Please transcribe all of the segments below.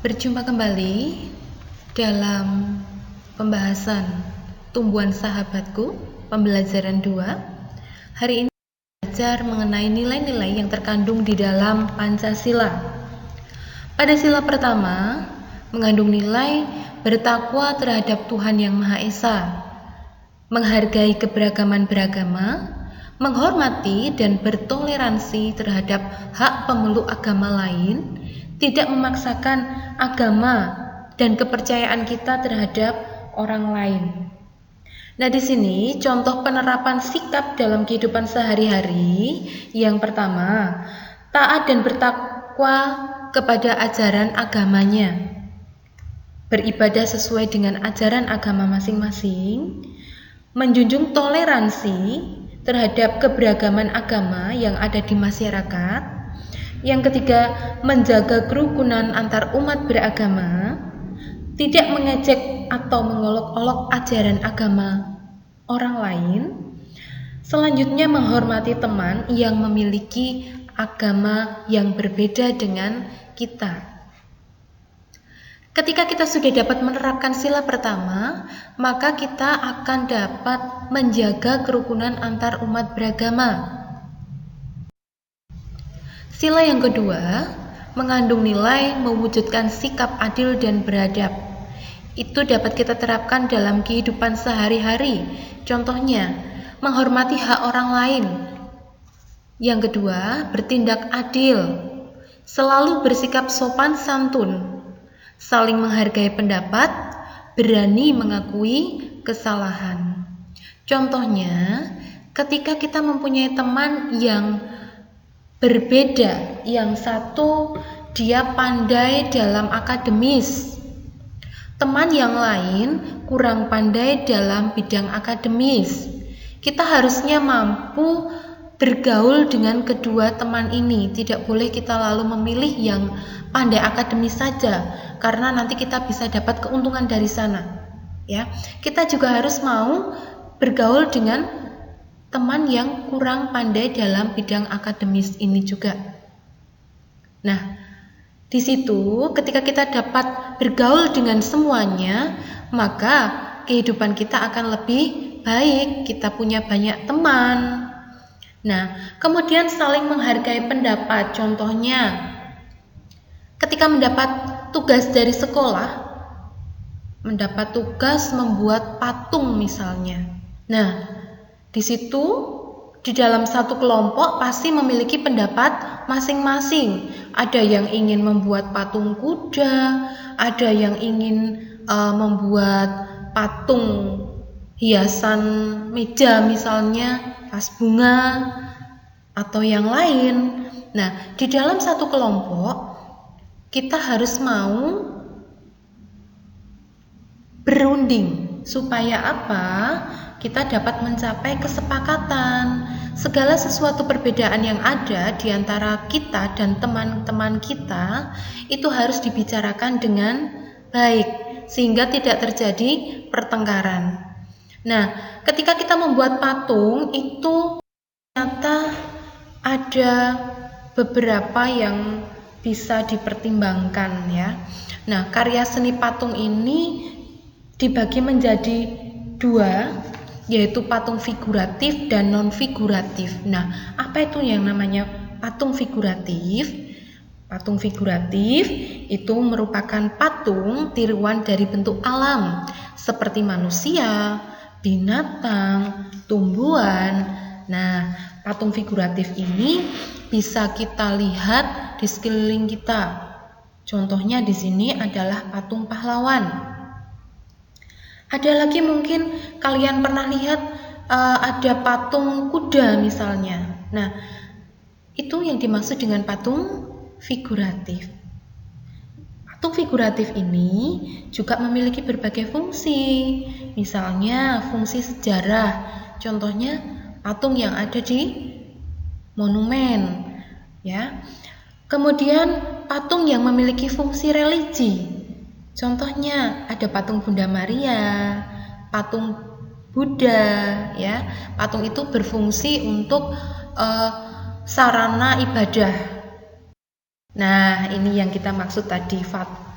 Berjumpa kembali dalam pembahasan tumbuhan sahabatku, pembelajaran 2. Hari ini belajar mengenai nilai-nilai yang terkandung di dalam Pancasila. Pada sila pertama, mengandung nilai bertakwa terhadap Tuhan Yang Maha Esa, menghargai keberagaman beragama, menghormati dan bertoleransi terhadap hak pemeluk agama lain, tidak memaksakan agama dan kepercayaan kita terhadap orang lain. Nah, di sini contoh penerapan sikap dalam kehidupan sehari-hari. Yang pertama, taat dan bertakwa kepada ajaran agamanya, beribadah sesuai dengan ajaran agama masing-masing, menjunjung toleransi terhadap keberagaman agama yang ada di masyarakat. Yang ketiga, menjaga kerukunan antar umat beragama, tidak mengejek atau mengolok-olok ajaran agama orang lain. Selanjutnya, menghormati teman yang memiliki agama yang berbeda dengan kita. Ketika kita sudah dapat menerapkan sila pertama, maka kita akan dapat menjaga kerukunan antar umat beragama. Sila yang kedua, mengandung nilai mewujudkan sikap adil dan beradab. Itu dapat kita terapkan dalam kehidupan sehari-hari. Contohnya, menghormati hak orang lain. Yang kedua, bertindak adil, selalu bersikap sopan santun, saling menghargai pendapat, berani mengakui kesalahan. Contohnya, ketika kita mempunyai teman yang berbeda, yang satu dia pandai dalam akademis, teman yang lain kurang pandai dalam bidang akademis, kita harusnya mampu bergaul dengan kedua teman ini. Tidak boleh kita lalu memilih yang pandai akademis saja, karena nanti kita bisa dapat keuntungan dari sana. Ya, kita juga harus mau bergaul dengan teman yang kurang pandai dalam bidang akademis ini juga. Nah, di situ ketika kita dapat bergaul dengan semuanya, maka kehidupan kita akan lebih baik, kita punya banyak teman. Nah, kemudian saling menghargai pendapat. Contohnya, ketika mendapat tugas dari sekolah, mendapat tugas membuat patung misalnya. Nah, di situ, di dalam satu kelompok pasti memiliki pendapat masing-masing. Ada yang ingin membuat patung kuda, ada yang ingin membuat patung hiasan meja misalnya, vas bunga, atau yang lain. Nah, di dalam satu kelompok, kita harus mau berunding. Supaya apa? Kita dapat mencapai kesepakatan. Segala sesuatu perbedaan yang ada di antara kita dan teman-teman kita itu harus dibicarakan dengan baik, sehingga tidak terjadi pertengkaran. Nah, ketika kita membuat patung itu ternyata ada beberapa yang bisa dipertimbangkan ya. Nah, karya seni patung ini dibagi menjadi dua, yaitu patung figuratif dan non-figuratif. Nah, apa itu yang namanya patung figuratif? Patung figuratif itu merupakan patung tiruan dari bentuk alam, seperti manusia, binatang, tumbuhan. Nah, patung figuratif ini bisa kita lihat di sekeliling kita. Contohnya di sini adalah patung pahlawan. Ada lagi mungkin kalian pernah lihat ada patung kuda misalnya. Nah, itu yang dimaksud dengan patung figuratif. Patung figuratif ini juga memiliki berbagai fungsi. Misalnya fungsi sejarah. Contohnya patung yang ada di monumen, ya. Kemudian patung yang memiliki fungsi religi. Contohnya ada patung Bunda Maria, patung Buddha, ya. Patung itu berfungsi untuk sarana ibadah. Nah, ini yang kita maksud tadi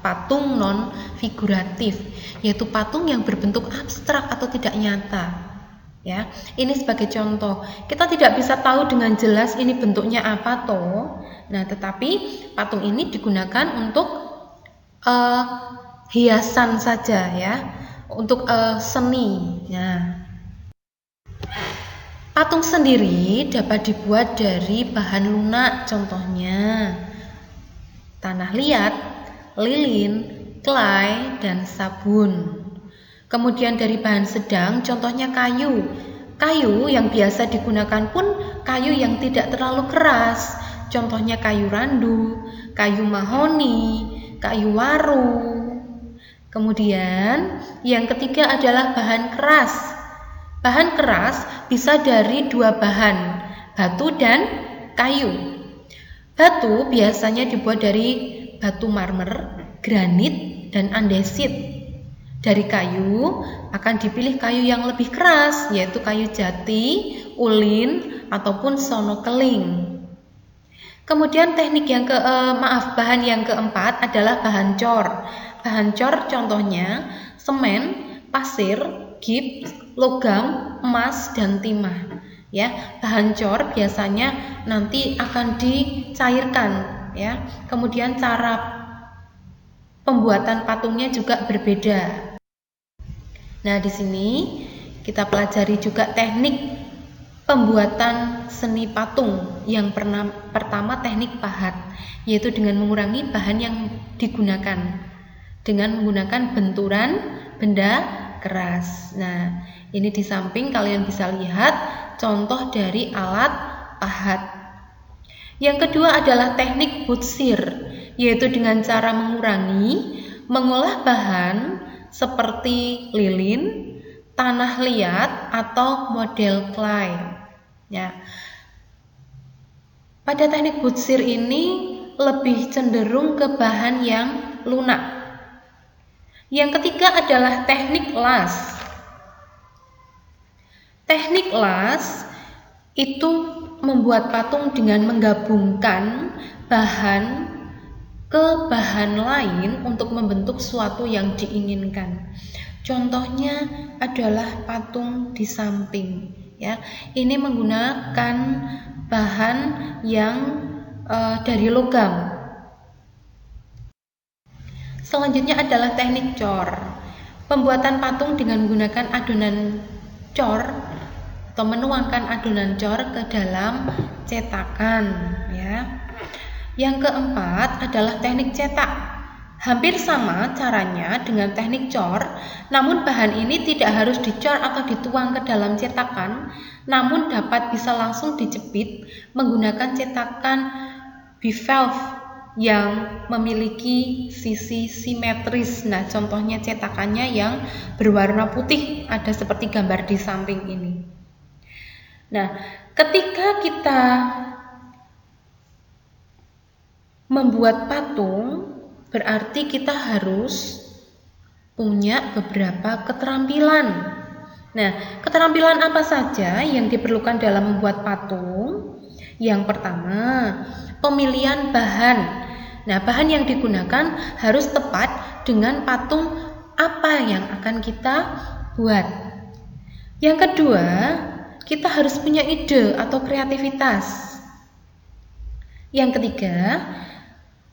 patung non figuratif, yaitu patung yang berbentuk abstrak atau tidak nyata. Ya, ini sebagai contoh. Kita tidak bisa tahu dengan jelas ini bentuknya apa toh. Nah, tetapi patung ini digunakan untuk hiasan saja ya, untuk seni. Nah, patung sendiri dapat dibuat dari bahan lunak, contohnya tanah liat, lilin, clay, dan sabun. Kemudian dari bahan sedang, contohnya kayu. Kayu yang biasa digunakan pun kayu yang tidak terlalu keras, contohnya kayu randu, kayu mahoni, kayu waru. Kemudian yang ketiga adalah bahan keras. Bahan keras bisa dari dua bahan, batu dan kayu. Batu biasanya dibuat dari batu marmer, granit, dan andesit. Dari kayu akan dipilih kayu yang lebih keras, yaitu kayu jati, ulin, ataupun sono keling. Kemudian bahan yang keempat adalah bahan cor. Bahan cor contohnya semen, pasir, gips, logam, emas, dan timah. Ya, bahan cor biasanya nanti akan dicairkan ya. Kemudian cara pembuatan patungnya juga berbeda. Nah, di sini kita pelajari juga teknik pembuatan seni patung. Yang pertama teknik pahat, yaitu dengan mengurangi bahan yang digunakan dengan menggunakan benturan benda keras. Nah, ini di samping kalian bisa lihat contoh dari alat pahat. Yang kedua adalah teknik butsir, yaitu dengan cara mengolah bahan seperti lilin, tanah liat, atau model clay. Ya. Pada teknik butsir ini lebih cenderung ke bahan yang lunak. Yang ketiga adalah teknik las. Teknik las itu membuat patung dengan menggabungkan bahan ke bahan lain untuk membentuk suatu yang diinginkan. Contohnya adalah patung di samping. Ya, ini menggunakan bahan yang dari logam. Selanjutnya adalah teknik cor. Pembuatan patung dengan menggunakan adonan cor atau menuangkan adonan cor ke dalam cetakan ya. Yang keempat adalah teknik cetak. Hampir sama caranya dengan teknik cor, namun bahan ini tidak harus dicor atau dituang ke dalam cetakan, namun dapat bisa langsung dijepit menggunakan cetakan bivalve yang memiliki sisi simetris. Nah, contohnya cetakannya yang berwarna putih, ada seperti gambar di samping ini. Nah, ketika kita membuat patung, berarti kita harus punya beberapa keterampilan. Nah, keterampilan apa saja yang diperlukan dalam membuat patung? Yang pertama, pemilihan bahan. Nah, bahan yang digunakan harus tepat dengan patung apa yang akan kita buat. Yang kedua, kita harus punya ide atau kreativitas. Yang ketiga,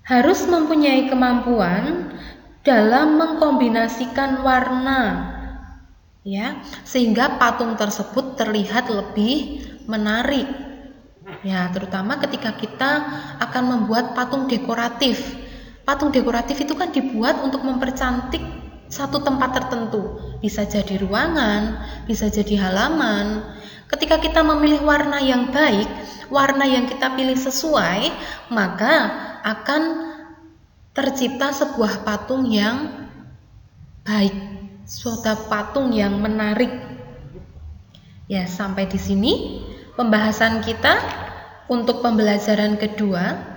harus mempunyai kemampuan dalam mengkombinasikan warna, ya, sehingga patung tersebut terlihat lebih menarik. Ya, terutama ketika kita akan membuat patung dekoratif. Patung dekoratif itu kan dibuat untuk mempercantik satu tempat tertentu. Bisa jadi ruangan, bisa jadi halaman. Ketika kita memilih warna yang baik, warna yang kita pilih sesuai, maka akan tercipta sebuah patung yang baik, suatu patung yang menarik. Ya, sampai di sini pembahasan kita untuk pembelajaran kedua.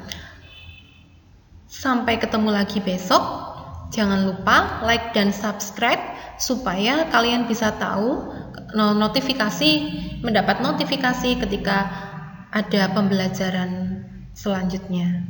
Sampai ketemu lagi besok. Jangan lupa like dan subscribe supaya kalian bisa tahu mendapat notifikasi ketika ada pembelajaran selanjutnya.